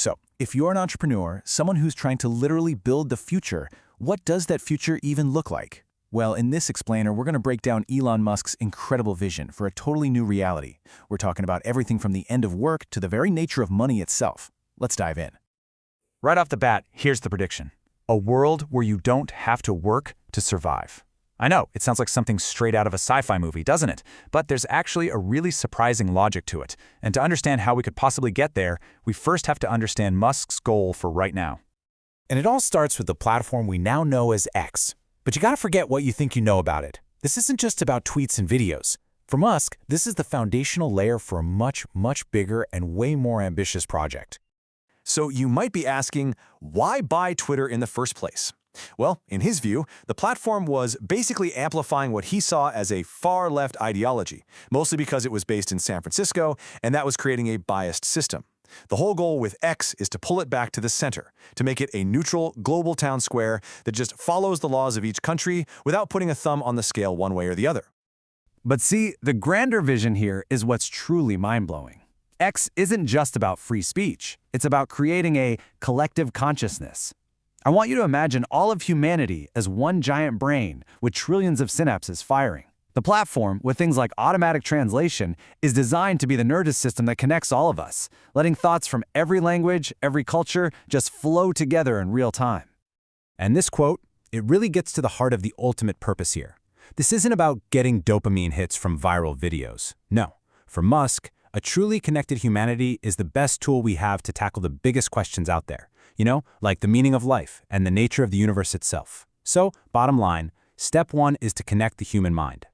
So, if you're an entrepreneur, someone who's trying to literally build the future, what does that future even look like? Well, in this explainer, we're going to break down Elon Musk's incredible vision for a totally new reality. We're talking about everything from the end of work to the very nature of money itself. Let's dive in. Right off the bat, here's the prediction. A world where you don't have to work to survive. I know, it sounds like something straight out of a sci-fi movie, doesn't it? But there's actually a really surprising logic to it. And to understand how we could possibly get there, we first have to understand Musk's goal for right now. And it all starts with the platform we now know as X. But you gotta forget what you think you know about it. This isn't just about tweets and videos. For Musk, this is the foundational layer for a much, much bigger and way more ambitious project. So you might be asking, why buy Twitter in the first place? Well, in his view, the platform was basically amplifying what he saw as a far-left ideology, mostly because it was based in San Francisco, and that was creating a biased system. The whole goal with X is to pull it back to the center, to make it a neutral, global town square that just follows the laws of each country without putting a thumb on the scale one way or the other. But see, the grander vision here is what's truly mind-blowing. X isn't just about free speech. It's about creating a collective consciousness. I want you to imagine all of humanity as one giant brain with trillions of synapses firing. The platform, with things like automatic translation, is designed to be the nervous system that connects all of us, letting thoughts from every language, every culture, just flow together in real time. And this quote, it really gets to the heart of the ultimate purpose here. This isn't about getting dopamine hits from viral videos. No. For Musk, a truly connected humanity is the best tool we have to tackle the biggest questions out there. Like the meaning of life and the nature of the universe itself. So, bottom line, step one is to connect the human mind.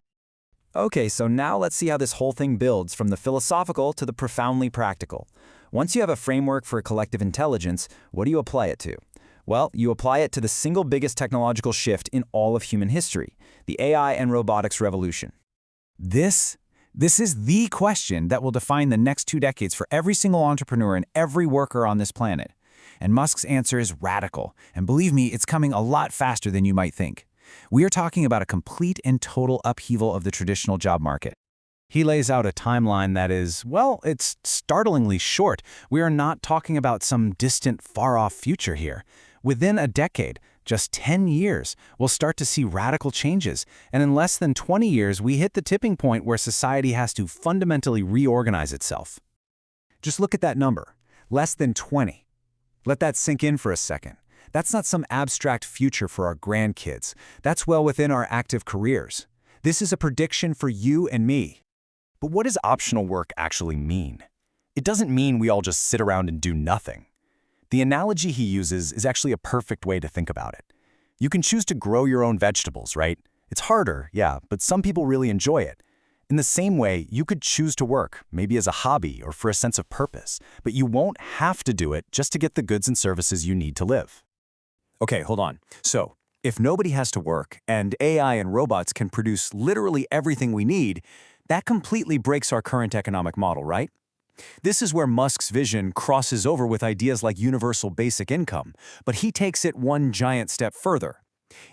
Okay, so now let's see how this whole thing builds from the philosophical to the profoundly practical. Once you have a framework for a collective intelligence, what do you apply it to? Well, you apply it to the single biggest technological shift in all of human history, the AI and robotics revolution. This is the question that will define the next 2 decades for every single entrepreneur and every worker on this planet. And Musk's answer is radical, and believe me, it's coming a lot faster than you might think. We are talking about a complete and total upheaval of the traditional job market. He lays out a timeline that is, well, it's startlingly short. We are not talking about some distant, far-off future here. Within a decade, just 10 years, we'll start to see radical changes, and in less than 20 years, we hit the tipping point where society has to fundamentally reorganize itself. Just look at that number, less than 20. Let that sink in for a second. That's not some abstract future for our grandkids. That's well within our active careers. This is a prediction for you and me. But what does optional work actually mean? It doesn't mean we all just sit around and do nothing. The analogy he uses is actually a perfect way to think about it. You can choose to grow your own vegetables, right? It's harder, yeah, but some people really enjoy it. In the same way, you could choose to work, maybe as a hobby or for a sense of purpose, but you won't have to do it just to get the goods and services you need to live. Okay, hold on. So, if nobody has to work and AI and robots can produce literally everything we need, that completely breaks our current economic model, right? This is where Musk's vision crosses over with ideas like universal basic income, but he takes it one giant step further.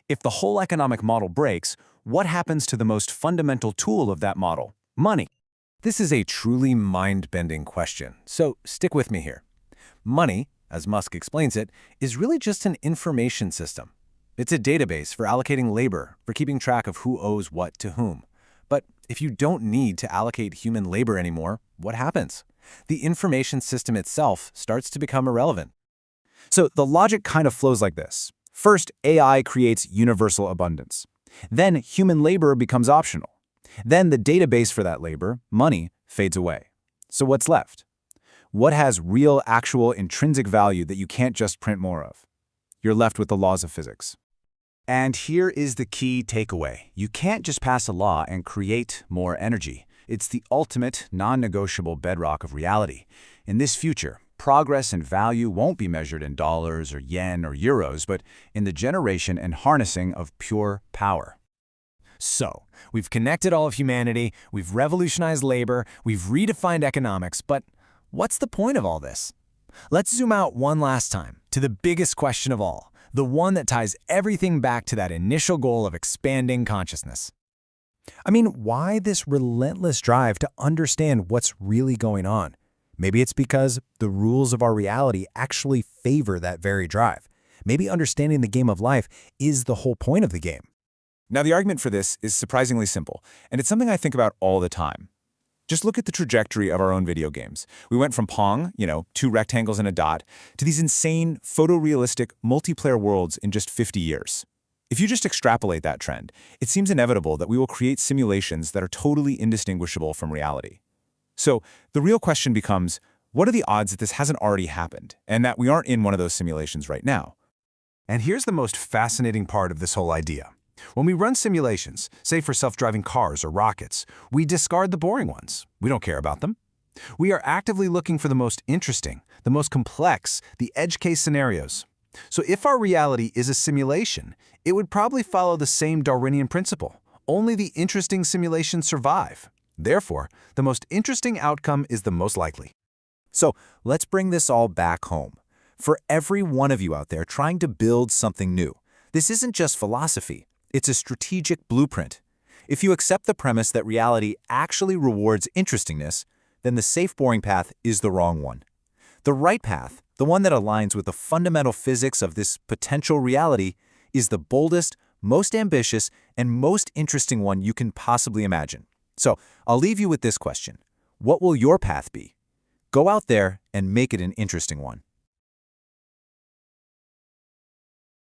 If the whole economic model breaks, what happens to the most fundamental tool of that model? Money. This is a truly mind-bending question, so stick with me here. Money, as Musk explains it, is really just an information system. It's a database for allocating labor, for keeping track of who owes what to whom. But if you don't need to allocate human labor anymore, what happens? The information system itself starts to become irrelevant. So the logic kind of flows like this. First, AI creates universal abundance. Then human labor becomes optional. Then the database for that labor, money, fades away. So what's left? What has real, actual, intrinsic value that you can't just print more of? You're left with the laws of physics. And here is the key takeaway. You can't just pass a law and create more energy. It's the ultimate, non-negotiable bedrock of reality. In this future, progress and value won't be measured in dollars or yen or euros, but in the generation and harnessing of pure power. So, we've connected all of humanity, we've revolutionized labor, we've redefined economics, but what's the point of all this? Let's zoom out one last time to the biggest question of all, the one that ties everything back to that initial goal of expanding consciousness. I mean, why this relentless drive to understand what's really going on? Maybe it's because the rules of our reality actually favor that very drive. Maybe understanding the game of life is the whole point of the game. Now, the argument for this is surprisingly simple, and it's something I think about all the time. Just look at the trajectory of our own video games. We went from Pong, two rectangles and a dot, to these insane, photorealistic, multiplayer worlds in just 50 years. If you just extrapolate that trend, it seems inevitable that we will create simulations that are totally indistinguishable from reality. So, the real question becomes, what are the odds that this hasn't already happened, and that we aren't in one of those simulations right now? And here's the most fascinating part of this whole idea. When we run simulations, say for self-driving cars or rockets, we discard the boring ones. We don't care about them. We are actively looking for the most interesting, the most complex, the edge case scenarios. So if our reality is a simulation, it would probably follow the same Darwinian principle. Only the interesting simulations survive. Therefore, the most interesting outcome is the most likely. So let's bring this all back home. For every one of you out there trying to build something new, this isn't just philosophy, it's a strategic blueprint. If you accept the premise that reality actually rewards interestingness, then the safe, boring path is the wrong one. The right path, the one that aligns with the fundamental physics of this potential reality, is the boldest, most ambitious, and most interesting one you can possibly imagine. So I'll leave you with this question. What will your path be? Go out there and make it an interesting one.